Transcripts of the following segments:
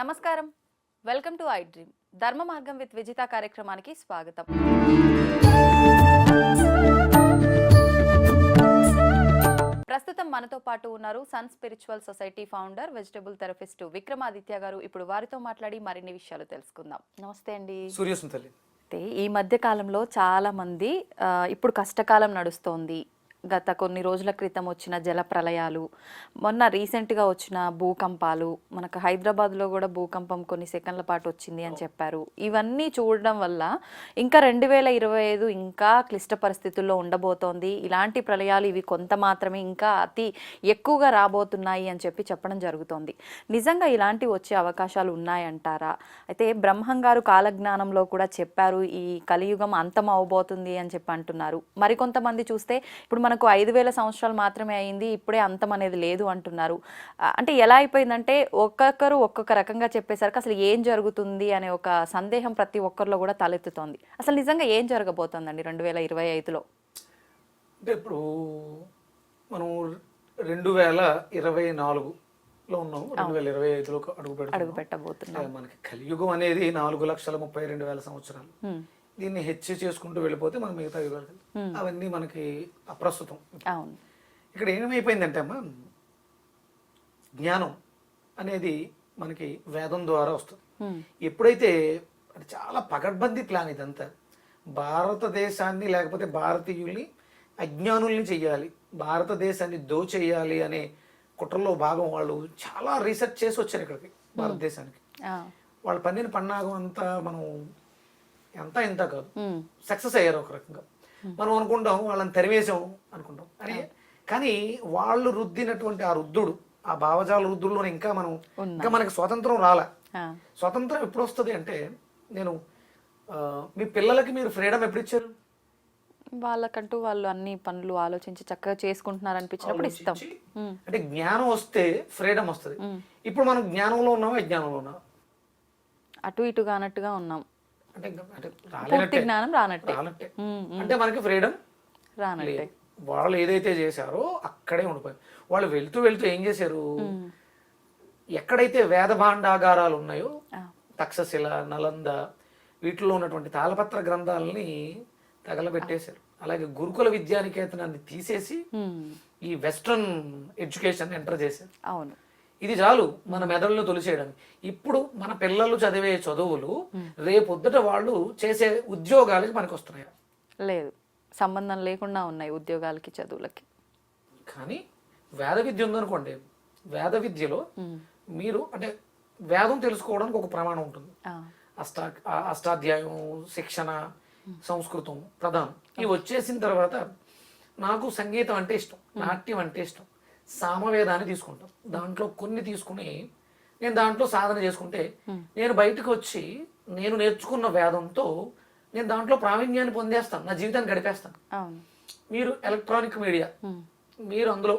నమస్కారం, welcome to I dream. ధర్మ మార్గం విత్ విజిత కార్యక్రమానికి స్వాగతం. ప్రస్తుతం మనతో పాటు ఉన్నారు sun spiritual society founder, vegetable therapist Vikramaditya గారు. ఇప్పుడు వారితో మాట్లాడి మరిన్ని విషయాలు తెలుసుకుందాం. నమస్తే అండి. సూర్యసుంతల్లి. ఈ మధ్య కాలంలో చాలా మంది ఇప్పుడు కష్టకాలం నడుస్తోంది, గత కొన్ని రోజుల క్రితం వచ్చిన జల ప్రళయాలు, మొన్న రీసెంట్గా వచ్చిన భూకంపాలు, మనకు హైదరాబాద్లో కూడా భూకంపం కొన్ని సెకండ్ల పాటు వచ్చింది అని చెప్పారు. ఇవన్నీ చూడడం వల్ల ఇంకా 2025 ఇంకా క్లిష్ట పరిస్థితుల్లో ఉండబోతోంది. ఇలాంటి ప్రళయాలు ఇవి కొంత మాత్రమే, ఇంకా అతి ఎక్కువగా రాబోతున్నాయి అని చెప్పడం జరుగుతోంది. నిజంగా ఇలాంటివి వచ్చే అవకాశాలు ఉన్నాయంటారా? అయితే బ్రహ్మంగారు కాలజ్ఞానంలో కూడా చెప్పారు, ఈ కలియుగం అంతం అవబోతుంది అని అంటున్నారు. మరికొంతమంది చూస్తే ఇప్పుడు మనకు 5000 సంవత్సరాలు మాత్రమే అయింది, ఇప్పుడే అంతం అనేది లేదు అంటున్నారు. అంటే ఎలా అయిపోయిందంటే ఒక్కొక్కరు ఒక్కొక్క రకంగా చెప్పేసరికి అసలు ఏం జరుగుతుంది అనే ఒక సందేహం ప్రతి ఒక్కరిలో కూడా తలెత్తుతోంది. అసలు నిజంగా ఏం జరగబోతోందండి 2025లో? అంటే ఇప్పుడు మనం 2024లో ఉన్నాం, 2025లో అడుగు పెట్టబోతున్నాం. మనకి కలియుగం అనేది 4,32,000 సంవత్సరాలు. దీన్ని హెచ్చు చేసుకుంటూ వెళ్ళిపోతే మనం మిగతా యుగాలు అవన్నీ మనకి అప్రస్తుతం. ఇక్కడ ఏమైపోయిందంటే అమ్మా, జ్ఞానం అనేది మనకి వేదం ద్వారా వస్తుంది. ఎప్పుడైతే అది చాలా పకడ్బందీ ప్లాన్ ఇదంతా, భారతదేశాన్ని లేకపోతే భారతీయుల్ని అజ్ఞానుల్ని చెయ్యాలి, భారతదేశాన్ని దోచేయాలి అనే కుట్రలో భాగం వాళ్ళు చాలా రీసెర్చ్ చేసి వచ్చారు ఇక్కడికి భారతదేశానికి. వాళ్ళ పన్నిన పన్నాగం అంతా మనం ఎంత ఇంత కాదు, సక్సెస్ అయ్యారు ఒక రకంగా. మనం అనుకుంటాం వాళ్ళని తరివేశాం అనుకుంటాం అని, కానీ వాళ్ళు రుద్దినటువంటి ఆ రుద్దుడు, ఆ భావజాల రుద్దుడులో ఇంకా మనకి స్వాతంత్రం రాలే. స్వాతంత్రం ఎప్పుడు వస్తుంది అంటే, మీ పిల్లలకి మీరు ఫ్రీడమ్ ఎప్పుడు ఇచ్చారు? వాళ్ళకంటూ వాళ్ళు అన్ని పనులు ఆలోచించి చక్కగా చేసుకుంటున్నారు అనిపించినప్పుడు ఇస్తాం. అంటే జ్ఞానం వస్తే ఫ్రీడమ్ వస్తుంది. ఇప్పుడు మనం జ్ఞానంలో ఉన్నామా అజ్ఞానంలో ఉన్నామా? అటు ఇటుగా అన్నట్టుగా ఉన్నాం. అంటే జ్ఞానం రానట్టే, అంటే మనకి ఫ్రీడమ్ రానట్టే. వాళ్ళు ఏదైతే చేశారో అక్కడే ఉండిపోయారు. వాళ్ళు వెళ్తూ వెళ్తూ ఏం చేశారు, ఎక్కడైతే వేద భాండాగారాలు ఉన్నాయో, తక్షశిల, నలంద, వీటిలో ఉన్నటువంటి తాళపత్ర గ్రంథాలని తగలబెట్టేశారు. అలాగే గురుకుల విద్యానికేతనాన్ని తీసేసి ఈ వెస్ట్రన్ ఎడ్యుకేషన్ ఎంటర్ చేశారు. అవును, ఇది చాలు మన మెదడులో తొలిచేయడానికి. ఇప్పుడు మన పిల్లలు చదివే చదువులు రేపొద్దుట వాళ్ళు చేసే ఉద్యోగాలకి మనకు వస్తున్నాయి లేదు, సంబంధం లేకుండా ఉన్నాయి ఉద్యోగాలకి, చదువులకి. కానీ వేద విద్య ఉందనుకోండి, వేద విద్యలో మీరు అంటే వేదం తెలుసుకోవడానికి ఒక ప్రమాణం ఉంటుంది. అష్టాధ్యాయం, శిక్షణ, సంస్కృతం, ప్రధానం ఇవి వచ్చేసిన తర్వాత నాకు సంగీతం అంటే ఇష్టం, నాట్యం అంటే ఇష్టం, సామవేదాన్ని తీసుకుంటాం. దాంట్లో కొన్ని తీసుకుని నేను దాంట్లో సాధన చేసుకుంటే నేను బయటకు వచ్చి నేను నేర్చుకున్న వేదంతో నేను దాంట్లో ప్రావీణ్యాన్ని పొందేస్తాను, నా జీవితాన్ని గడిపేస్తాను. మీరు ఎలక్ట్రానిక్ మీడియా, మీరు అందులో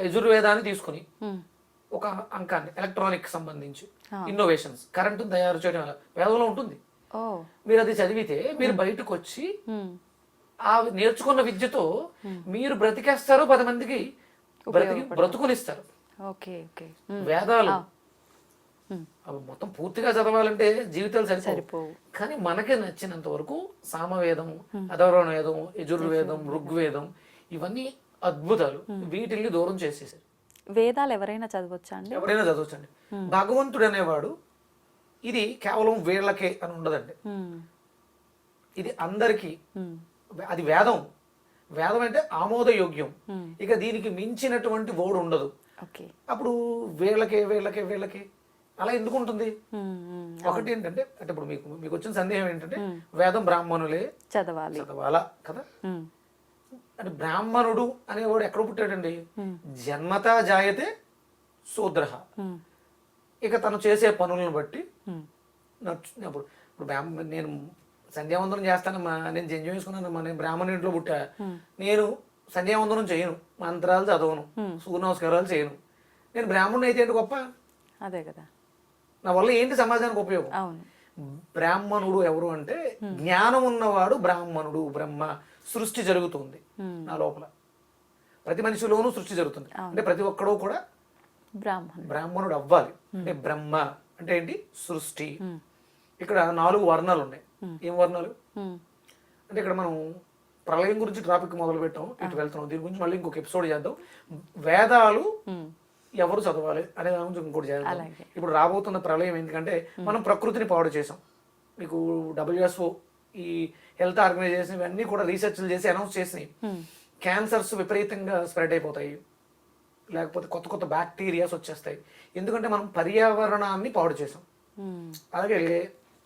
యజుర్వేదాన్ని తీసుకుని ఒక అంకాన్ని ఎలక్ట్రానిక్ సంబంధించి ఇన్నోవేషన్స్, కరెంటును తయారు చేయడం వేదంలో ఉంటుంది. మీరు అది చదివితే మీరు బయటకు వచ్చి ఆ నేర్చుకున్న విద్యతో మీరు బ్రతికేస్తారు, 10 మందికి బ్రతుకునిస్తారు. వేదాలు అవి మొత్తం పూర్తిగా చదవాలంటే జీవితాలు సరిపోవు. కానీ మనకి నచ్చినంత వరకు సామవేదం, అథర్వణ వేదం, యజుర్వేదం, ఋగ్వేదం ఇవన్నీ అద్భుతాలు. వీటిల్ని దూరం చేసేసారు. వేదాలు ఎవరైనా చదవచ్చా అండి? ఎవరైనా చదవచ్చండి. భగవంతుడు అనేవాడు ఇది కేవలం వీళ్ళకే అని ఉండదండి, ఇది అందరికీ. అది వేదం. వేదం అంటే ఆమోదయోగ్యం. ఇక దీనికి మించినటువంటి ఓడు ఉండదు. అప్పుడు వీళ్ళకే వీళ్ళకే వీళ్ళకే అలా ఎందుకు ఉంటుంది? ఒకటి ఏంటంటే, అంటే ఇప్పుడు మీకు వచ్చిన సందేహం ఏంటంటే వేదం బ్రాహ్మణులే చదవాలా కదా. అంటే బ్రాహ్మణుడు అనేవాడు ఎక్కడ పుట్టాడండి? జన్మతా జాయతే శూద్ర. ఇక తను చేసే పనులను బట్టి ఇప్పుడు నేను సంధ్యావందనం చేస్తానమ్మా, నేను జంజం వేసుకున్నానమ్మా, నేను బ్రాహ్మణ ఇంట్లో పుట్టా, నేను సంధ్యావందనం చేయను, మంత్రాలు చదవను, సూర్య నమస్కారాలు చేయను, నేను బ్రాహ్మణుడు అయితే ఏంటి గొప్ప? అదే కదా, నా వల్ల ఏంటి సమాజానికి ఉపయోగం? బ్రాహ్మణుడు ఎవరు అంటే జ్ఞానం ఉన్నవాడు బ్రాహ్మణుడు. బ్రహ్మ సృష్టి జరుగుతుంది నా లోపల, ప్రతి మనిషిలోనూ సృష్టి జరుగుతుంది. అంటే ప్రతి ఒక్కడూ కూడా బ్రాహ్మణుడు అవ్వాలి. అంటే బ్రహ్మ అంటే ఏంటి? సృష్టి. ఇక్కడ 4 వర్ణాలు ఉన్నాయి. ఏం వర్ణాలు అంటే ఇక్కడ మనం ప్రళయం గురించి టాపిక్ మొదలు పెట్టాం, ఇటు వెళ్తున్నాం. దీని గురించి మళ్ళీ ఇంకొక ఎపిసోడ్ చేద్దాం. వేదాలు ఎవరు చదవాలి అనే దాని గురించి ఇంకోటి చేద్దాం. ఇప్పుడు రాబోతున్న ప్రళయం ఎందుకంటే మనం ప్రకృతిని పాడు చేసాం. మీకు WHO ఈ హెల్త్ ఆర్గనైజేషన్ ఇవన్నీ కూడా రీసెర్చ్లు చేసి అనౌన్స్ చేసినాయి. క్యాన్సర్స్ విపరీతంగా స్ప్రెడ్ అయిపోతాయి, లేకపోతే కొత్త కొత్త బ్యాక్టీరియాస్ వచ్చేస్తాయి. ఎందుకంటే మనం పర్యావరణాన్ని పాడు చేసాం. అలాగే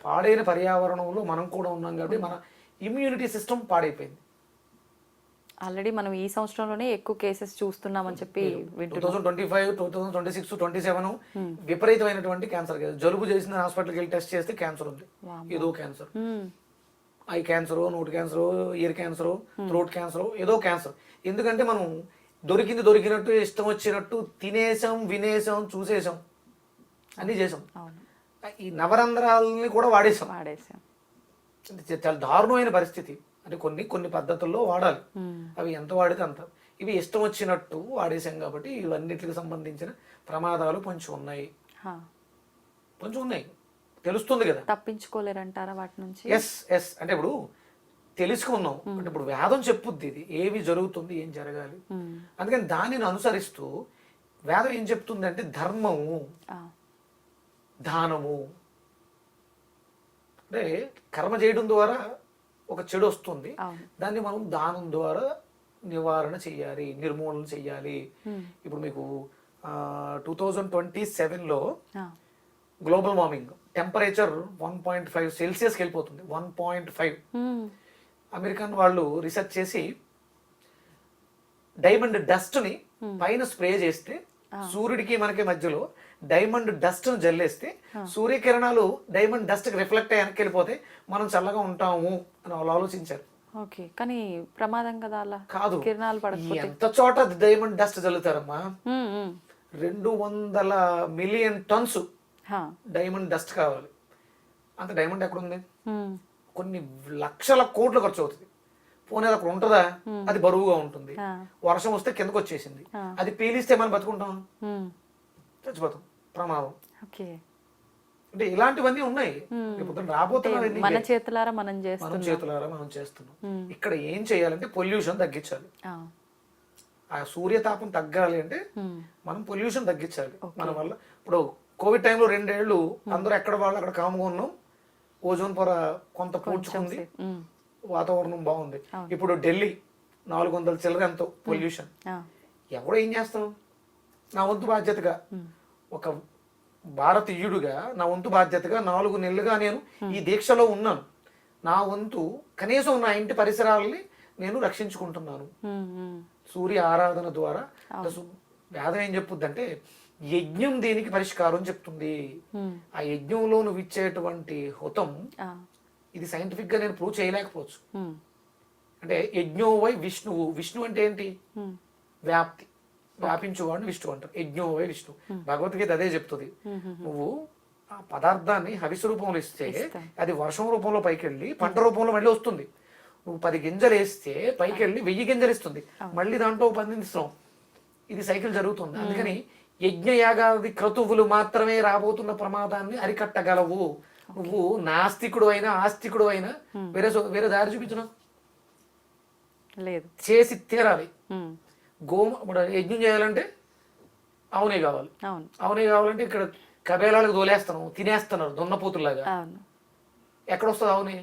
పాడైన పర్యావరణంలో మనం కూడా ఉన్నాం కాబట్టి మన ఇమ్యూనిటీ సిస్టమ్ పాడైపోయింది. ఆల్రెడీ మనం ఈ సంవత్సరంలోనే ఎక్కువ కేసెస్ చూస్తున్నామని చెప్పి 2025, 2026, 27 విపరీతమైనటువంటి క్యాన్సర్ కేసు. జలుబు చేసిన హాస్పిటల్కి వెళ్ళి టెస్ట్ చేస్తే క్యాన్సర్ ఉంది. ఏదో క్యాన్సర్, ఐ క్యాన్సర్, నోటి cancer, year cancer, throat cancer, ఏదో క్యాన్సర్. ఎందుకంటే మనం దొరికినట్టు ఇష్టం వచ్చినట్టు తినేసాం, వినేసాం, చూసేసాం, అన్నీ చేసాం. ఈ నవరంధ్రాలని కూడా వాడేసాం. చాలా దారుణమైన పరిస్థితి. అంటే కొన్ని పద్ధతుల్లో వాడాలి, అవి ఎంత వాడితే అంత. ఇవి ఇష్టం వచ్చినట్టు వాడేసాం కాబట్టి ఇవన్నిటికి సంబంధించిన ప్రమాదాలు కొంచెం ఉన్నాయి. తెలుస్తుంది కదా, తప్పించుకోలేరంటారా వాటి నుంచి? ఎస్ అంటే ఇప్పుడు తెలుసుకున్నాం అంటే ఇప్పుడు వేదం చెప్పుద్ది ఇది ఏమి జరుగుతుంది, ఏం జరగాలి. అందుకని దానిని అనుసరిస్తూ వేదం ఏం చెప్తుంది అంటే ధర్మము, దానము. అంటే కర్మ చేయడం ద్వారా ఒక చెడు వస్తుంది, దాన్ని మనం దానం ద్వారా నివారణ చెయ్యాలి, నిర్మూలన చెయ్యాలి. ఇప్పుడు మీకు 2027లో గ్లోబల్ వార్మింగ్ టెంపరేచర్ 1.5 సెల్సియస్కి వెళ్ళిపోతుంది. 1.5. అమెరికన్ వాళ్ళు రీసెర్చ్ చేసి డైమండ్ డస్ట్ ని పైన స్ప్రే చేస్తే, సూర్యుడికి మనకి మధ్యలో డైమండ్ డస్ట్ ను జల్లేస్తే సూర్యకిరణాలు డైమండ్ డస్ట్ కి రిఫ్లెక్ట్ అయ్యి వెనక్కి వెళ్ళిపోతే మనం చల్లగా ఉంటాము అని వాళ్ళు ఆలోచించారు. ఓకే, కానీ ప్రమాదం కదా అలా. కాదు, కిరణాలు పడకపోతే ఎంత చోట డైమండ్ డస్ట్ జల్లుతారమ్మా. 200 మిలియన్ టన్స్ డైమండ్ డస్ట్ కావాలి. అంత డైమండ్ ఎక్కడ ఉంది? కొన్ని లక్షల కోట్లు ఖర్చు అవుతుంది. పోనీ అది అక్కడ ఉంటుందా? అది బరువుగా ఉంటుంది, వర్షం వస్తే కిందకు వచ్చేసింది, అది పీలిస్తే మనం బతుకుంటాం, చచ్చిపోతాం, ప్రమాదం. అంటే ఇలాంటివన్నీ ఉన్నాయి. రాబోతున్నవి మన చేతులారా మనం చేస్తున్నాం. ఇక్కడ ఏం చేయాలంటే పొల్యూషన్ తగ్గించాలి. ఆ సూర్యతాపం తగ్గాలి అంటే మనం పొల్యూషన్ తగ్గించాలి. మన వల్ల ఇప్పుడు కోవిడ్ టైంలో 2 ఏళ్ళు అందరూ ఎక్కడ వాళ్ళు అక్కడ కాముగా ఉన్నాం, ఓజోన్ పొర కొంత పూడ్చుకుంది, వాతావరణం బాగుంది. ఇప్పుడు ఢిల్లీ 400 చిల్లర ఎంతో పొల్యూషన్. ఎవడో ఏం చేస్తాం? నా వంతు బాధ్యతగా ఒక భారతీయుడుగా నా వంతు బాధ్యతగా 4 నెలలుగా నేను ఈ దీక్షలో ఉన్నాను. నా వంతు కనీసం నా ఇంటి పరిసరాలని నేను రక్షించుకుంటున్నాను సూర్య ఆరాధన ద్వారా. వేదం ఏం చెప్పుద్దంటే యజ్ఞం దీనికి పరిష్కారం చెప్తుంది. ఆ యజ్ఞంలో నువ్వు ఇచ్చేటువంటి హుతం ఇది సైంటిఫిక్ గా నేను ప్రూవ్ చేయలేకపోవచ్చు. అంటే యజ్ఞో వై విష్ణువు. విష్ణు అంటే ఏంటి? వ్యాప్తి, వ్యాపించువాడిని విష్ణు అంటారు. యజ్ఞో వై విష్ణు. భగవద్గీత అదే చెప్తుంది. నువ్వు ఆ పదార్థాన్ని హవిసు రూపంలో ఇస్తే అది వర్షం రూపంలో పైకి వెళ్ళి పంట రూపంలో మళ్ళీ వస్తుంది. నువ్వు 10 గింజలు వేస్తే పైకి వెళ్ళి 1000 గింజలు ఇస్తుంది, మళ్ళీ దాంట్లో 10 ఇస్తాం. ఇది సైకిల్ జరుగుతుంది. అందుకని యజ్ఞయాగాది క్రతువులు మాత్రమే రాబోతున్న ప్రమాదాన్ని అరికట్టగలవు. నువ్వు నాస్తికుడు అయినా ఆస్తికుడు అయినా వేరే దారి చూపించడం లేదు, చేసి తీరాలి. ఇప్పుడు యజ్ఞం చేయాలంటే అవునే కావాలి. అవునే కావాలంటే ఇక్కడ కబేలాలకు దోలేస్తాను, తినేస్తున్నారు దున్నపోతుల్లాగా. ఎక్కడొస్తుంది అవునే?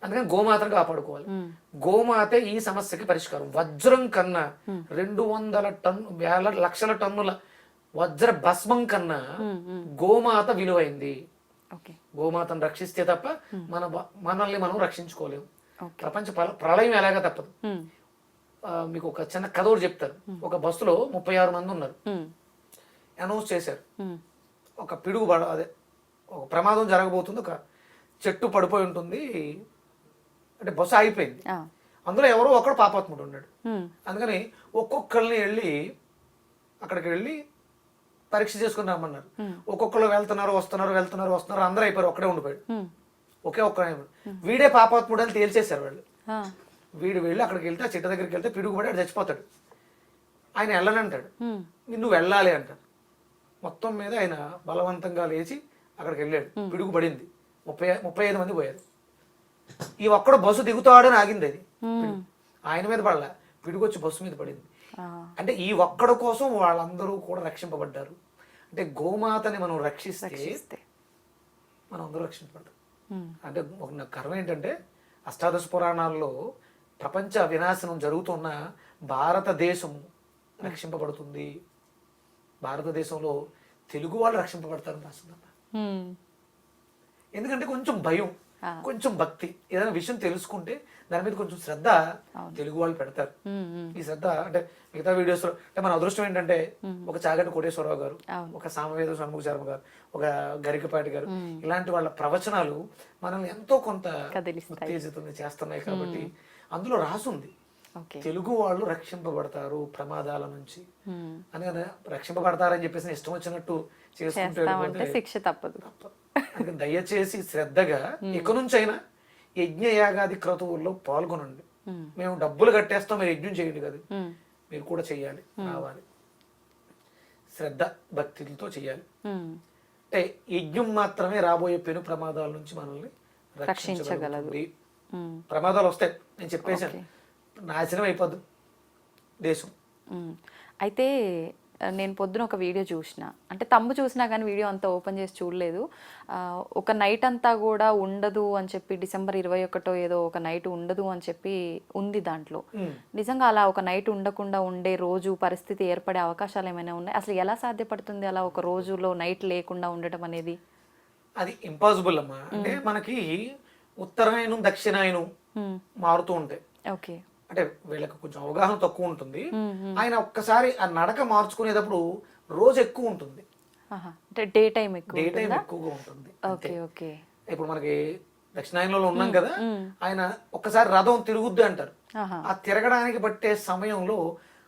అందుకని గోమాతను కాపాడుకోవాలి. గోమాత ఈ సమస్యకి పరిష్కారం. వజ్రం కన్నా 200 లక్షల టన్నుల వజ్ర భస్మం కన్నా గోమాత విలువైంది. గోమాతను రక్షిస్తే తప్ప మనల్ని మనం రక్షించుకోలేము. ప్రపంచ ప్రళయం ఎలాగా తప్పదు. మీకు ఒక చిన్న కథ ఒకటి చెప్తారు. ఒక బస్సులో 36 మంది ఉన్నారు. అనౌన్స్ చేశారు ఒక పిడుగు అదే ఒక ప్రమాదం జరగబోతుంది, ఒక చెట్టు పడిపోయి ఉంటుంది, అంటే బస్సు ఆగిపోయింది. అందులో ఎవరో ఒకడు పాపాత్ముడు ఉన్నాడు. అందుకని ఒక్కొక్కరిని వెళ్ళి అక్కడికి వెళ్ళి పరీక్ష చేసుకుని రమ్మన్నారు. ఒక్కొక్కరు వస్తున్నారు, అందరూ అయిపోయారు, ఒక్కడే ఉండిపోయాడు. ఒకే ఒక్కడే. వీడే పాపాత్ముడు అని తేల్చేశారు వాళ్ళు. వీడు వెళ్ళి అక్కడికి వెళ్తే ఆ చెట్టు దగ్గరికి వెళ్తే పిడుగుపడి చచ్చిపోతాడు. ఆయన వెళ్ళనంటాడు, నువ్వు వెళ్ళాలి అంటాడు. మొత్తం మీద ఆయన బలవంతంగా లేచి అక్కడికి వెళ్ళాడు. పిడుగు పడింది, 35 మంది పోయారు. ఈ ఒక్కడు బస్సు దిగుతాడని ఆగింది అది. ఆయన మీద పడలే, పిడుగు వచ్చి బస్సు మీద పడింది. అంటే ఈ ఒక్కడు కోసం వాళ్ళందరూ కూడా రక్షింపబడ్డారు. అంటే గోమాతని మనం రక్షిస్తే మనం అందరూ రక్షించబడ్డాం. అంటే ఒక నాకు కర్మ ఏంటంటే అష్టాదశ పురాణాల్లో ప్రపంచ వినాశనం జరుగుతున్న భారతదేశం రక్షింపబడుతుంది, భారతదేశంలో తెలుగు వాళ్ళు రక్షింపబడతారని రాస్తుందన్న. ఎందుకంటే కొంచెం భయం, కొంచెం భక్తి, ఏదైనా విషయం తెలుసుకుంటే దాని మీద కొంచెం శ్రద్ధ తెలుగు వాళ్ళు పెడతారు. ఈ శ్రద్ధ అంటే మిగతా వీడియోస్ అంటే మన అదృష్టం ఏంటంటే ఒక చాగంటి కోటేశ్వరరావు గారు, ఒక సామవేద షణ్ముఖ శర్మ గారు, ఒక గరికపాటి గారు, ఇలాంటి వాళ్ళ ప్రవచనాలు మనల్ని ఎంతో కొంత ఉత్తేజితం చేస్తున్నాయి. కాబట్టి అందులో రాసుంది తెలుగు వాళ్ళు రక్షింపబడతారు ప్రమాదాల నుంచి అని. రక్షింపబడతారని చెప్పేసి ఇష్టం వచ్చినట్టు చేసుకుంటే శిక్ష తప్పదు. దయచేసి శ్రద్ధగా ఇక నుంచైనా యజ్ఞయాగాది క్రతువుల్లో పాల్గొనండి. మేము డబ్బులు కట్టేస్తాం, మీరు యజ్ఞం చేయండి కదా, మీరు కూడా చెయ్యాలి, రావాలి, శ్రద్ధ భక్తితో చెయ్యాలి. అంటే యజ్ఞం మాత్రమే రాబోయే పెను ప్రమాదాల నుంచి మనల్ని రక్షించగలదు. ప్రమాదాలు వస్తాయి, నేను చెప్పేశాను, నాశనం అయిపోద్దు దేశం. అయితే నేను పొద్దున ఒక వీడియో చూసిన, అంటే తమ్ము చూసినా కానీ వీడియో అంతా ఓపెన్ చేసి చూడలేదు. ఒక నైట్ అంతా కూడా ఉండదు అని చెప్పి, December 21 ఏదో ఒక నైట్ ఉండదు అని చెప్పి ఉంది దాంట్లో. నిజంగా అలా ఒక నైట్ ఉండకుండా ఉండే రోజు పరిస్థితి ఏర్పడే అవకాశాలు ఏమైనా ఉన్నాయి? అసలు ఎలా సాధ్యపడుతుంది అలా ఒక రోజులో నైట్ లేకుండా ఉండటం అనేది? అది ఇంపాసిబుల్ అమ్మా. అంటే మనకి ఉత్తరాయణం దక్షిణాయనం మారుతూ ఉంటాయి. ఓకే, అంటే వీళ్ళకి కొంచెం అవగాహన తక్కువ ఉంటుంది. ఆయన ఒక్కసారి ఆ నడక మార్చుకునేటప్పుడు రోజు ఎక్కువ ఉంటుంది, డే టైం ఎక్కువగా ఉంటుంది. Okay okay. ఇప్పుడు మనకి దక్షిణాయనంలో ఉన్నాం కదా, ఆయన ఒక్కసారి రథం తిరుగుద్ది అంటారు. ఆ తిరగడానికి పట్టే సమయంలో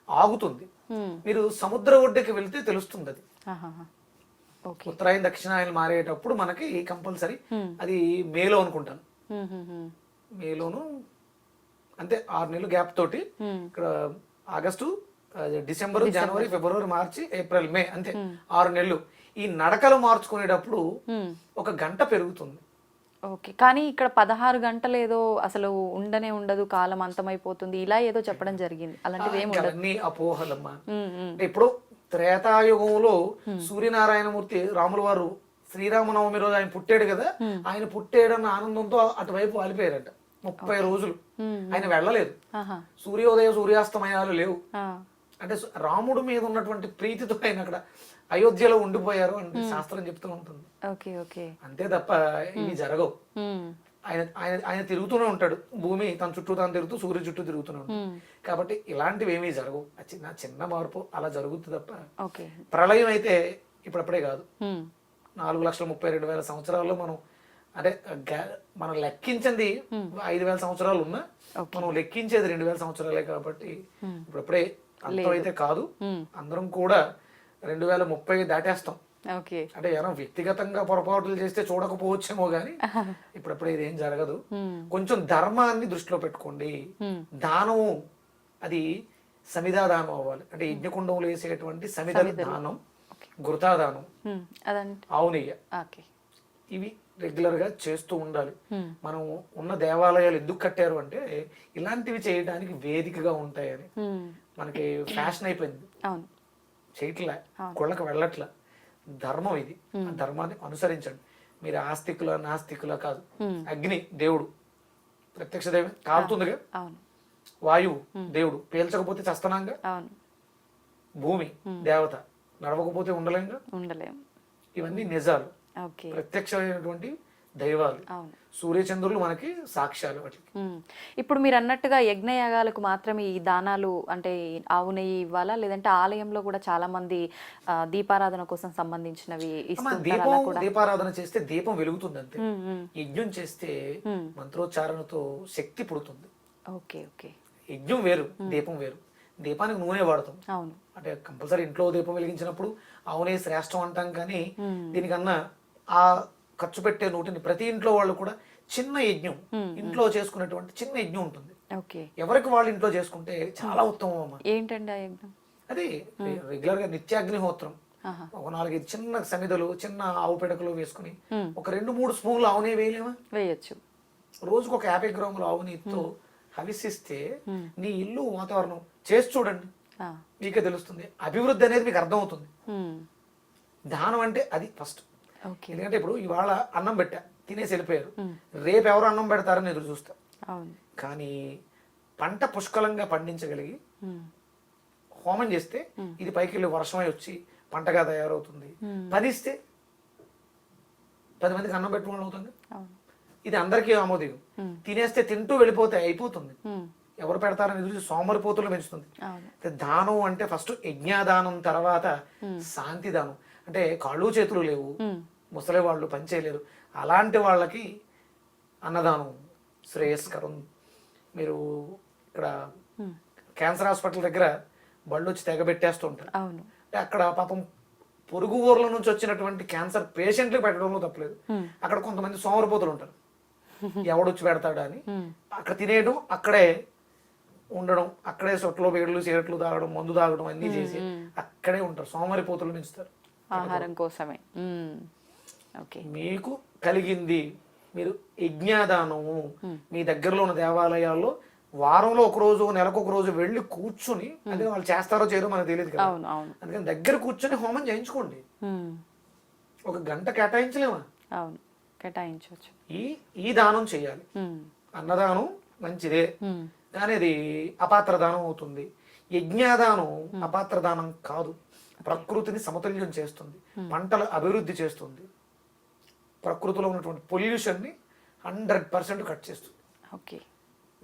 ఆగుతుంది. మీరు సముద్ర ఒడ్డుకి వెళ్తే తెలుస్తుంది అది. ఉత్తరాయణ దక్షిణాయనం మారేటప్పుడు మనకి కంపల్సరీ అది మేలో అనుకుంటాను, మేలోను అంతే 6 నెలలు గ్యాప్ తోటి. ఇక్కడ ఆగస్టు, డిసెంబర్, జనవరి, ఫిబ్రవరి, మార్చి, ఏప్రిల్, మే, అంతే 6 నెలలు. ఈ నడకలు మార్చుకునేటప్పుడు 1 గంట పెరుగుతుంది. ఓకే, కానీ ఇక్కడ 16 గంటలు ఏదో అసలు ఉండనే ఉండదు, కాలం అంతమైపోతుంది, ఇలా ఏదో చెప్పడం జరిగింది. అలాంటివి ఏమి అన్ని అపోహలమ్మా. ఇప్పుడు త్రేతాయుగంలో సూర్యనారాయణమూర్తి రాముల వారు శ్రీరామనవమి రోజు ఆయన పుట్టాడు కదా, ఆయన పుట్టాడన్న ఆనందంతో అటువైపు వాలిపోయారట 30 రోజులు. ఆయన వెళ్ళలేదు, సూర్యోదయ సూర్యాస్తమయాలు లేవు. అంటే రాముడు మీద ఉన్నటువంటి ప్రీతితో ఆయన అక్కడ అయోధ్యలో ఉండిపోయారు అని శాస్త్రం చెప్తూ ఉంటుంది. అంతే తప్ప ఇవి జరగవు. ఆయన ఆయన ఆయన తిరుగుతూనే ఉంటాడు, భూమి తన చుట్టూ తాను తిరుగుతూ సూర్యుడు చుట్టూ తిరుగుతూనే ఉంటాడు. కాబట్టి ఇలాంటివి ఏమీ జరగవు. చిన్న చిన్న మార్పు అలా జరుగుతుంది తప్ప ప్రళయం అయితే ఇప్పుడప్పుడే కాదు. 4,32,000 సంవత్సరాల్లో మనం అంటే మనం లెక్కించింది 5,000 సంవత్సరాలు ఉన్నా మనం లెక్కించేది 2,000 సంవత్సరాలే. కాబట్టి ఇప్పుడప్పుడే అంతమైతే కాదు. అందరం కూడా 2030 దాటేస్తాం. అంటే ఏమైనా వ్యక్తిగతంగా పొరపాట్లు చేస్తే చూడకపోవచ్చేమో గానీ ఇప్పుడప్పుడే ఇదేం జరగదు. కొంచెం ధర్మాన్ని దృష్టిలో పెట్టుకోండి. దానం అది సమిధా దానం అవ్వాలి. అంటే యజ్ఞకుండంలో వేసేటువంటి సమిధ దానం, గురుతాదానం, ఆవు నెయ్యి, ఇవి రెగ్యులర్ గా చేస్తూ ఉండాలి. మనం ఉన్న దేవాలయాలు ఎందుకు కట్టారు అంటే ఇలాంటివి చేయడానికి వేదికగా ఉంటాయని. మనకి ఫ్యాషన్ అయిపోయింది, చేయట్లా, కొళ్ళకి వెళ్ళట్లా. ధర్మం ఇది, ఆ ధర్మాన్ని అనుసరించండి. మీరు ఆస్తికుల నాస్తికుల కాదు. అగ్ని దేవుడు, ప్రత్యక్ష దైవం, కాలుతుందిగా. వాయువు దేవుడు, పేల్చకపోతే చస్తనాంగా. భూమి దేవత, నడవకపోతే ఉండలేం. ఇవన్నీ నిజాలు, ప్రత్యక్షమైనటువంటి దైవాలు. సూర్యచంద్రులు మనకి సాక్ష్యాలు వాటికి. ఇప్పుడు మీరు అన్నట్టుగా యజ్ఞయాగాలకు మాత్రమే ఈ దానాలు అంటే ఆవు నెయ్యి ఇవ్వాలా, లేదంటే ఆలయంలో కూడా చాలా మంది దీపారాధన కోసం సంబంధించినవి దీపారాధన చేస్తే దీపం వెలుగుతుంది అంతే. యజ్ఞం చేస్తే మంత్రోచ్చారణతో శక్తి పుడుతుంది. యజ్ఞం వేరు, దీపం వేరు. దీపానికి నూనె వాడతాం, అంటే కంపల్సరీ ఇంట్లో దీపం వెలిగించినప్పుడు అవునే శ్రేష్టం అంటాం. కానీ దీనికన్నా ఆ ఖర్చు పెట్టే నూటిని ప్రతి ఇంట్లో వాళ్ళు కూడా చిన్న యజ్ఞం, ఇంట్లో చేసుకునేటువంటి చిన్న యజ్ఞం ఉంటుంది. ఎవరికి వాళ్ళు ఇంట్లో చేసుకుంటే చాలా ఉత్తమం అమ్మా. ఏంటండి ఆ యజ్ఞం? అది రెగ్యులర్ గా నిత్యాగ్నిహోత్రం ఆహా. ఒక 4-5 చిన్న సమిదలు, చిన్న ఆవు పిడకలు వేసుకుని ఒక 2-3 స్పూన్లు ఆవు నెయ్యి వేయలేమా? వేయచ్చు. రోజుకు ఒక 50 గ్రాముల ఆవు నెయ్యితో హవిసిస్తే నీ ఇల్లు వాతావరణం చేసి చూడండి, మీకే తెలుస్తుంది. అభివృద్ధి అనేది మీకు అర్థమవుతుంది. దానం అంటే అది ఫస్ట్. ఓకే. ఎందుకంటే ఇప్పుడు ఇవాళ అన్నం పెట్టా, తినేసి వెళ్ళిపోయారు, రేపు ఎవరు అన్నం పెడతారని ఎదురు చూస్తారు. అవును. కానీ పంట పుష్కలంగా పండించగలిగి హోమం చేస్తే ఇది పైకి వెళ్ళి వర్షమై వచ్చి పంటగా తయారవుతుంది. 10 ఇస్తే 10 మందికి అన్నం పెట్టుకోవడం అవుతుంది. అవును. ఇది అందరికీ ఆమోదం. తినేస్తే తింటూ వెళ్ళిపోతే అయిపోతుంది. ఎవరు పెడతారని ఎదురు చూసి సోమరిపోతులు పెంచుతుంది. దానం అంటే ఫస్ట్ యజ్ఞాదానం, తర్వాత శాంతి దానం. అంటే కాళ్ళు చేతులు లేవు, ముసలి వాళ్ళు పని చేయలేరు, అలాంటి వాళ్ళకి అన్నదానం శ్రేయస్కరం. మీరు ఇక్కడ క్యాన్సర్ హాస్పిటల్ దగ్గర బళ్ళు వచ్చి తెగబెట్టేస్తూ ఉంటారు. అవును. అక్కడ పాపం పొరుగు ఊర్ల నుంచి వచ్చినటువంటి క్యాన్సర్ పేషెంట్లకు పెట్టడంలో తప్పలేదు. అక్కడ కొంతమంది సోమరిపోతులు ఉంటారు, ఎవడొచ్చి పెడతాడా అని. అక్కడ తినేయడం, అక్కడే ఉండడం, అక్కడే సొట్లో వేళ్ళు సిగరెట్లు తాగడం, మందు తాగడం అన్ని చేసి అక్కడే ఉంటారు. సోమరిపోతులు పెంచుతారు ఆహారం కోసమే. ఓకే. మీకు కలిగింది, మీరు యజ్ఞాదానము మీ దగ్గరలో ఉన్న దేవాలయాల్లో వారంలో ఒక రోజు, నెలకు ఒక రోజు వెళ్ళి కూర్చుని, అంటే వాళ్ళు చేస్తారో చేయరో మనకు తెలియదు కదా, అందుకని దగ్గర కూర్చొని హోమం చేయించుకోండి. ఒక గంట కేటాయించలేమా? అవును, కేటాయించవచ్చు. ఈ దానం చేయాలి. అన్నదానం మంచిదే, కానీ అది అపాత్ర దానం అవుతుంది. యజ్ఞాదానం అపాత్ర దానం కాదు, ప్రకృతిని సమతుల్యం చేస్తుంది, పంటల అభివృద్ధి చేస్తుంది, ప్రకృతిలో ఉన్నటువంటి పొల్యూషన్ ని 100% కట్ చేస్తుంది. ఓకే.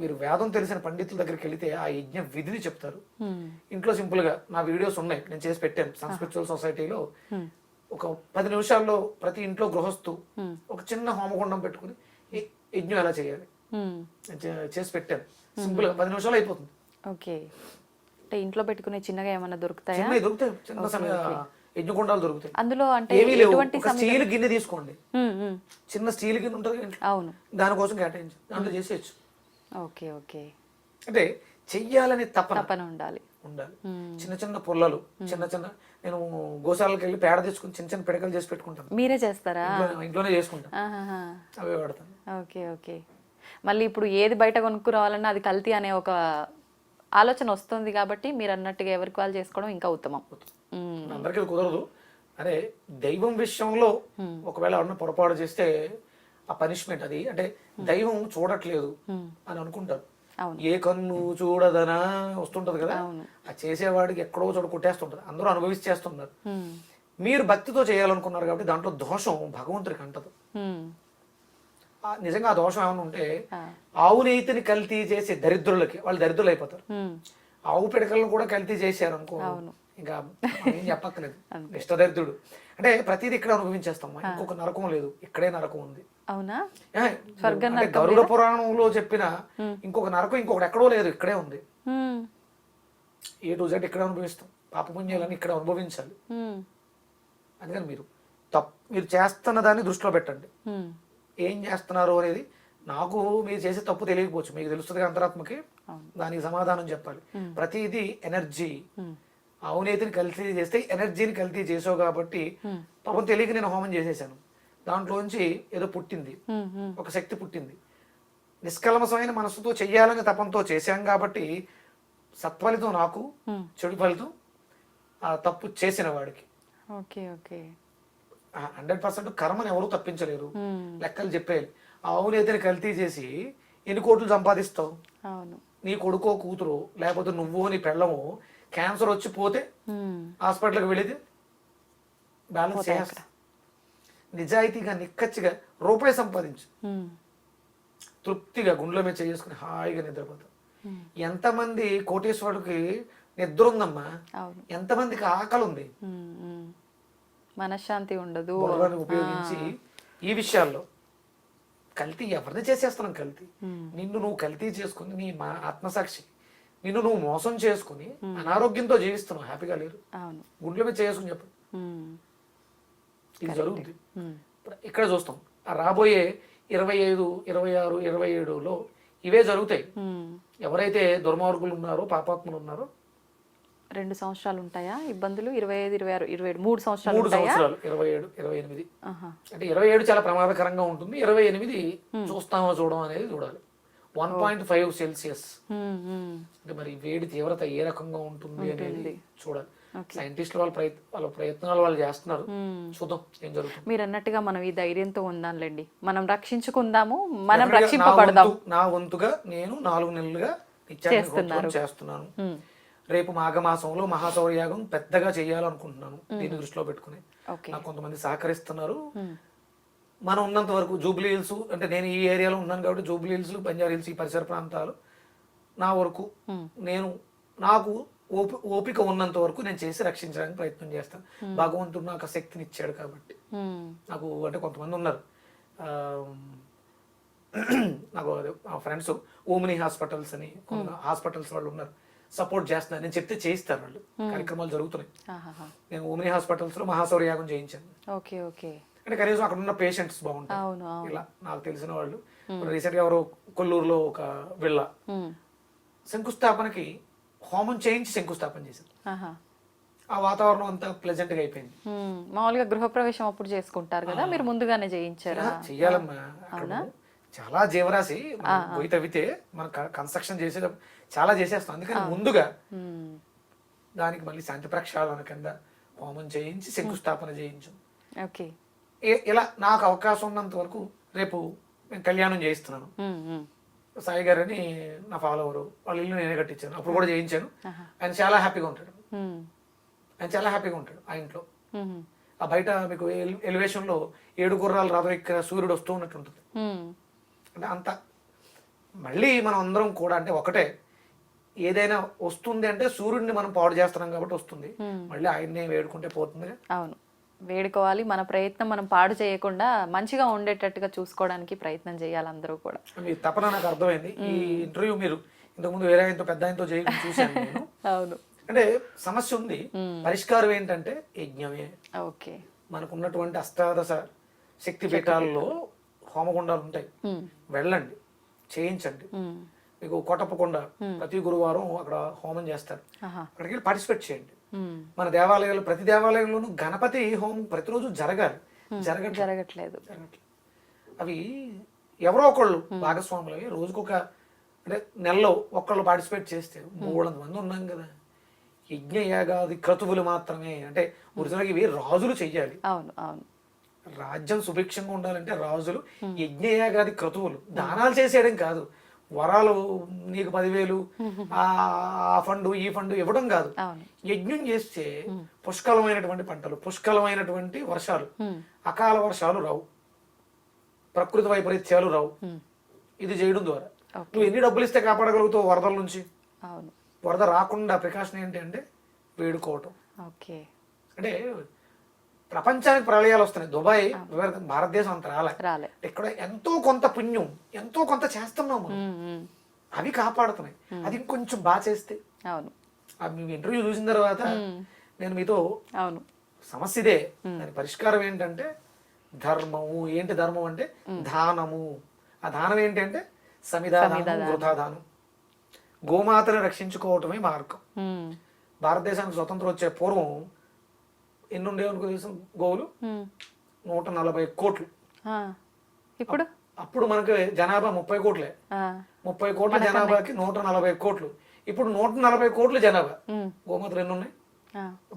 మీరు వేదం తెలిసిన పండితుల దగ్గరికి వెళితే ఆ యజ్ఞ విధిని చెప్తారు. ఇంట్లో సింపుల్ గా నా వీడియోస్ ఉన్నాయి, నేను చేసి పెట్టాను. సంస్కృతికల్ సొసైటీలో ఒక 10 నిమిషాల్లో ప్రతి ఇంట్లో గృహస్థు ఒక చిన్న హోమగుండం పెట్టుకుని యజ్ఞం ఎలా చేయాలి చేసి పెట్టాను. సింపుల్ గా 10 నిమిషాలు అయిపోతుంది. ఓకే. అంటే ఇంట్లో పెట్టుకునే చిన్నగా ఏమన్నా దొరుకుతాయా? చిన్నవి దొరుకుతాయి, చిన్న యజ్ఞగుండాలు దొరుకుతాయి. అందులో అంటే ఏమీ లేవు, ఒక స్టీల్ గిన్నె తీసుకోండి, చిన్న స్టీల్ గిన్నె ఉంటుంది ఇంట్లో, అవును, దానికోసం కేటాయించు, దాంట్లో చేసేయచ్చు. ఓకే. ఓకే. అంటే చెయ్యాలని తపన ఉండాలి. చిన్న చిన్న పుల్లలు, చిన్న చిన్న, నేను గోశాలకు వెళ్ళి పేడ తెచ్చుకుని చిన్న చిన్న పిడకలు చేసి పెట్టుకుంటాను. మీరే చేస్తారా? ఇంట్లోనే చేసుకుంటాను, అవే వాడతాను. ఓకే. ఓకే. మళ్ళీ ఇప్పుడు ఏది బయట కొనుక్కు రావాలన్నా అది కల్తీ అనే ఒక ఆలోచన వస్తుంది కాబట్టి మీరు అన్నట్టుగా ఎవరికి వాళ్ళు చేసుకోవడం ఇంకా ఉత్తమం. అందరికీ కుదరదు. అరే దైవం విషయంలో ఒకవేళ ఎవరన్నా పొరపాటు చేస్తే ఆ పనిష్మెంట్ అది, అంటే దైవం చూడట్లేదు అని అనుకుంటారు. ఏ కన్ను చూడదనా వస్తుంటది కదా, ఆ చేసేవాడికి ఎక్కడో చోట కొట్టేస్తుంటది, అందరూ అనుభవించేస్తున్నారు. మీరు భక్తితో చేయాలనుకున్నారు కాబట్టి దాంట్లో దోషం భగవంతుడికి అంటదు. నిజంగా ఆ దోషం ఏమైనా ఉంటే ఆవు నెయ్యిని కల్తీ చేసే దరిద్రులకి, వాళ్ళు దరిద్రులు అయిపోతారు. ఆవు పిడకలను కూడా కల్తీ చేశారు అనుకో, ఇంకా ఏం చెప్పక్కర్లేదు, ఇష్టదరిద్రుడు. అంటే ప్రతిదీ ఇక్కడ అనుభవించేస్తాం, ఇంకొక నరకం లేదు, ఇక్కడే నరకం ఉంది. అవునా? గరుడ పురాణంలో చెప్పిన ఇంకొక నరకం ఇంకొకటి ఎక్కడో లేదు, ఇక్కడే ఉంది. A to Z ఇక్కడే అనుభవిస్తాం, పాపపుణ్యాలని ఇక్కడ అనుభవించాలి. అందుకని మీరు చేస్తున్న దాన్ని దృష్టిలో పెట్టండి. ఏం చేస్తున్నారు అనేది నాకు మీరు చేసే తప్పు తెలియకపోవచ్చు, మీకు తెలుస్తుంది అంతరాత్మకి, దానికి సమాధానం చెప్పాలి. ప్రతిదీ ఎనర్జీ. అవినీతిని కల్తీ చేస్తే ఎనర్జీని కల్తీ చేసావు కాబట్టి పాపం తెలియక నేను హోమం చేసేసాను, దాంట్లోంచి ఏదో పుట్టింది, ఒక శక్తి పుట్టింది. నిష్కల్మషమైన మనసుతో చెయ్యాలని తపంతో చేశాం కాబట్టి సత్ఫలితం నాకు, చెడు ఫలితం ఆ తప్పు చేసిన వాడికి. 100% కర్మని ఎవరు తప్పించలేరు, లెక్కలు చెప్పేయాలి. అవినీతిని కల్తీ చేసి ఎన్ని కోట్లు సంపాదిస్తావు? నీ కొడుకో కూతురు లేకపోతే నువ్వు నీ పెళ్ళమో క్యాన్సర్ వచ్చి పోతే హాస్పిటల్కి వెళ్ళేది బ్యాలెన్స్ చేస్తా. నిజాయితీగా నిక్కచ్చిగా రూపాయి సంపాదించు, తృప్తిగా గుండెల మీద చేసుకుని హాయిగా నిద్రపోతాం. ఎంతమంది కోటేశ్వరుడికి నిద్ర ఉందమ్మా, ఎంతమందికి ఆకలి ఉంది, మనశ్శాంతి ఉండదు. ఉపయోగించి ఈ విషయాల్లో కల్తీ ఎవరిని చేసేస్తున్నాం? కల్తీ నిన్ను నువ్వు కల్తీ చేసుకుని, నీ మా ఆత్మసాక్షి నిన్ను నువ్వు మోసం చేసుకుని అనారోగ్యంతో జీవిస్తున్నావు, హ్యాపీగా లేరు. గుండెల మీద చేసుకుని చెప్పు, ఇది జరుగుతుంది. ఇక్కడ చూస్తాం రాబోయే 25, 26, 27లో ఇవే జరుగుతాయి. ఎవరైతే దుర్మార్గులు ఉన్నారో, పాపాత్ములు ఉన్నారో 2 సంవత్సరాలు ఉంటాయా ఇబ్బందులు? 25, 26, 27, 3 సంవత్సరాలు 3 ఉంటాయా? సంవత్సరాలు 27, 28. ఆహా. అంటే 27 చాలా ప్రమాదకరంగా ఉంటుంది. 28 చూస్తామో చూడడం అనేది చూడాలి. 1.5 సెల్సియస్ ఉమ్, ఉమ్. అంటే మరి వేడి తీవ్రత ఏ రకంగా ఉంటుంది అనేది చూడాలి. సైంటిస్టులు వాళ్ళ ప్రయత్నాలు వాళ్ళు చేస్తున్నారు. చూద్దాం ఏం జరుగుతుంది. మీరు అన్నట్టుగా మనం ఈ ధైర్యంతో ఉందాంలేండి, మనం రక్షించుకుందాము, మనం రక్షింపబడదాం. నా వంతుగా నేను 4 నెలలుగా చేస్తున్నాను. రేపు మాఘమాసంలో మహాసౌరయాగం పెద్దగా చేయాలనుకుంటున్నాను. దీన్ని దృష్టిలో పెట్టుకుని నాకు కొంతమంది సహకరిస్తున్నారు. మనం ఉన్నంత వరకు జూబ్లీ హిల్స్, అంటే నేను ఈ ఏరియాలో ఉన్నాను కాబట్టి జూబ్లీ హిల్స్, బంజారా హిల్స్, ఈ పరిసర ప్రాంతాలు నా వరకు నాకు ఓపిక ఉన్నంత వరకు నేను చేసి రక్షించడానికి ప్రయత్నం చేస్తాను. భగవంతుడు నాకు ఆ శక్తిని ఇచ్చాడు కాబట్టి. నాకు అంటే కొంతమంది ఉన్నారు, నాకు ఫ్రెండ్స్ ఓమిని హాస్పిటల్స్ అని హాస్పిటల్స్ వాళ్ళు ఉన్నారు, సపోర్ట్ చేస్తున్నారు. నేను చెప్తే చేయిస్తారు వాళ్ళు, కార్యక్రమాలు జరుగుతున్నాయి. నేను ఓమిని హాస్పిటల్స్ లో మహాసౌరయాగం చేయించాను. అంటే కనీసం అక్కడ ఉన్న పేషెంట్స్ బాగుంటారు. ఇలా నాకు తెలిసిన వాళ్ళు రీసెంట్ గా ఎవరో కొల్లూరులో ఒక విళ్ళ శంకుస్థాపనకి హోమం చేయించి శంకుస్థాపన చేశారు. ఆ వాతావరణం అంతా ప్లెజెంట్ గా అయిపోయింది. మామూలుగా గృహప్రవేశం అప్పుడు చేసుకుంటారు కదా, మీరు ముందుగానే చేయించారా? చెయ్యాలమ్మా, చాలా జీవరాశి పోయి తవ్వితే మనం కన్స్ట్రక్షన్ చేసేటప్పుడు చాలా చేసేస్తాం. అందుకని ముందుగా దానికి మళ్ళీ శాంతి ప్రక్షాళన కింద హోమం చేయించి శంకుస్థాపన చేయించాం. ఇలా నాకు అవకాశం ఉన్నంత వరకు రేపు నేను కళ్యాణం చేయిస్తున్నాను. సాయి గారు అని నా ఫాలోవరు, వాళ్ళ ఇల్లు నేనే కట్టించాను, అప్పుడు కూడా చేయించాను. ఆయన చాలా హ్యాపీగా ఉంటాడు. ఆ ఇంట్లో ఆ బయట మీకు ఎలివేషన్ లో 7 గుర్రాలు రథం ఎక్కిన సూర్యుడు వస్తూ ఉన్నట్టు ఉంటుంది. అంటే అంత మళ్ళీ మనం అందరం కూడా అంటే ఒకటే, ఏదైనా వస్తుంది అంటే సూర్యుడిని మనం పాడు చేస్తున్నాం కాబట్టి వస్తుంది. మళ్ళీ ఆయన్ని వేడుకుంటే పోతుంది. అవును, వేడుకోవాలి. మన ప్రయత్నం మనం పాడు చేయకుండా మంచిగా ఉండేటట్టుగా చూసుకోవడానికి ప్రయత్నం చేయాలి అందరూ కూడా. మీ తపన నాకు అర్థమైంది. ఈ ఇంటర్వ్యూ మీరు ఇంతకుముందు వేరే ఆయనతో పెద్ద ఆయనతో చేయడం చూశాను నేను. అవును, అంటే సమస్య ఉంది, పరిష్కారం ఏంటంటే యజ్ఞమే. మనకున్నటువంటి అష్టాదశ శక్తి పీఠాలలో హోమగుండాలు ఉంటాయి, వెళ్ళండి, చేయించండి. మీకు కొట్టప్పకొండ ప్రతి గురువారం అక్కడ హోమం చేస్తారు, అక్కడికి వెళ్ళి పార్టిసిపేట్ చేయండి. మన దేవాలయాలు ప్రతి దేవాలయంలోనూ గణపతి హోమం ప్రతిరోజు జరగాలి, జరగట్లేదు. అవి ఎవరో ఒకళ్ళు భాగస్వాములు రోజుకొక అంటే నెలలో ఒక్కళ్ళు పార్టిసిపేట్ చేస్తే 300 మంది ఉన్నాం కదా. యజ్ఞ యాగాది క్రతువులు మాత్రమే అంటే ఒరిజినల్గా ఇవి రాజులు చెయ్యాలి. రాజ్యం సుభిక్షంగా ఉండాలంటే రాజులు యజ్ఞయాగాది క్రతువులు దానాలు చేసేయడం కాదు, వరాలు నీకు 10,000 ఆ ఫండు ఈ ఫండు ఇవ్వడం కాదు. యజ్ఞం చేస్తే పుష్కలమైనటువంటి పంటలు, పుష్కలమైనటువంటి వర్షాలు, అకాల వర్షాలు రావు, ప్రకృతి వైపరీత్యాలు రావు. ఇది చేయడం ద్వారా నువ్వు ఎన్ని డబ్బులు ఇస్తే కాపాడగలుగుతావు వరదల నుంచి. వరద రాకుండా ప్రికాషన్ ఏంటి అంటే వేడుకోవటం. అంటే ప్రపంచానికి ప్రళయాలు వస్తున్నాయి, దుబాయ్ భారతదేశం అంత రాలే. ఇక్కడ ఎంతో కొంత పుణ్యం ఎంతో కొంత చేస్తున్నాం మనం, అవి కాపాడుతున్నాయి. అది ఇంకొంచెం బాగా చేస్తే. మీ ఇంటర్వ్యూ చూసిన తర్వాత నేను మీతో సమస్య ఇదే, దాని పరిష్కారం ఏంటంటే ధర్మము. ఏంటి ధర్మం అంటే దానము. ఆ దానం ఏంటి అంటే సమిధాదానం, వృథాదానం. గోమాతను రక్షించుకోవటమే మార్గం. భారతదేశానికి స్వతంత్రం వచ్చే పూర్వం ఎన్ని ఉండేవనుకో తెలుసు గోవులు? 140 కోట్లు. అప్పుడు మనకి జనాభా 30 కోట్లే. 30 కోట్ల జనాభాకి 140 కోట్లు. ఇప్పుడు 140 కోట్ల జనాభా. గోమాతలు ఎన్ని ఉన్నాయి?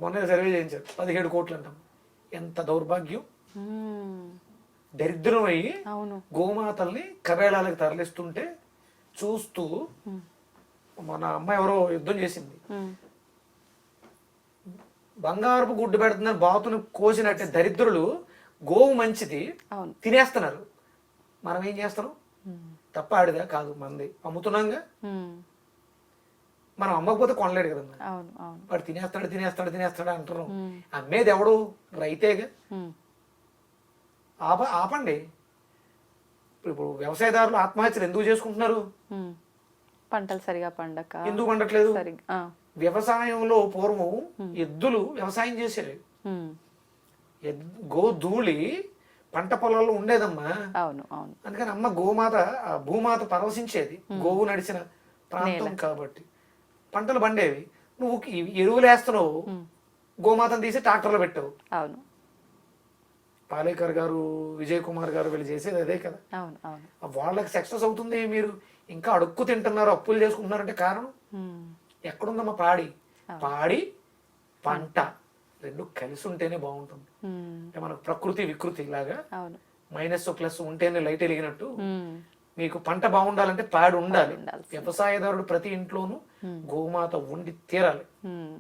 మొన్న సర్వే చేయించారు, 17 కోట్లు అంటాం. ఎంత దౌర్భాగ్యం! దరిద్రం అయ్యి గోమాతల్ని కబేళాలకు తరలిస్తుంటే చూస్తూ మన అమ్మాయి ఎవరో యుద్ధం చేసింది, బంగారపు గుడ్డు పెడుతున్నారు, బాతును కోసినట్టే దరిద్రులు గోవు మంచిది తినేస్తున్నారు. మనం ఏం చేస్తున్నాం? తప్ప ఆడిదా కాదు, మంది అమ్ముతున్నాంగా. మనం అమ్మకపోతే కొనలేడు కదమ్మా, వాడు తినేస్తాడు అంటున్నాం. అమ్మేది ఎవడు? రైతేగా. ఆపండి. ఇప్పుడు వ్యవసాయదారులు ఆత్మహత్యలు ఎందుకు చేసుకుంటున్నారు? పంటలు సరిగా పండక. ఎందుకు పండట్లేదు? వ్యవసాయంలో పూర్వం ఎద్దులు వ్యవసాయం చేసేవి, గోధూళి పంట పొలాల్లో ఉండేదమ్మా. అందుకని అమ్మ గోమాత భూమాత పరవశించేది, గోవు నడిచిన ప్రాంతం కాబట్టి పంటలు పండేవి. నువ్వు ఎరువులు వేస్తున్నావు, గోమాతను తీసి ట్రాక్టర్లో పెట్టావు. అవును పాలేకర్ గారు, విజయ్ కుమార్ గారు వీళ్ళు చేసేది అదే కదా. అవును అవును. వాళ్ళకి సక్సెస్ అవుతుంది, మీరు ఇంకా అడుక్కు తింటున్నారు, అప్పులు చేసుకుంటున్నారంటే కారణం ఉమ్, ఎక్కడుందమ్మా? పాడి పాడి పంట రెండు కలిసి ఉంటేనే బాగుంటుంది. ఉమ్, అంటే మనకు ప్రకృతి వికృతి లాగా అవును. మైనస్ ప్లస్ ఉంటేనే లైట్ వెలిగినట్టు ఉమ్, మీకు పంట బాగుండాలంటే పాడి ఉండాలి. ఉండాల్సిందే. వ్యవసాయదారుడు ప్రతి ఇంట్లోనూ గోమాత ఉండి తీరాలి. ఉమ్,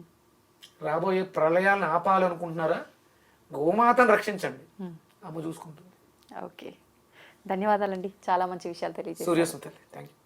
రాబోయే ప్రళయాలను ఆపాలనుకుంటున్నారా? గోమాతను రక్షించండి, అమ్మ చూసుకుంటుంది. ఓకే, ధన్యవాదాలండి, చాలా మంచి విషయాలు తెలియజేశారు. Suryasmriti, thank you.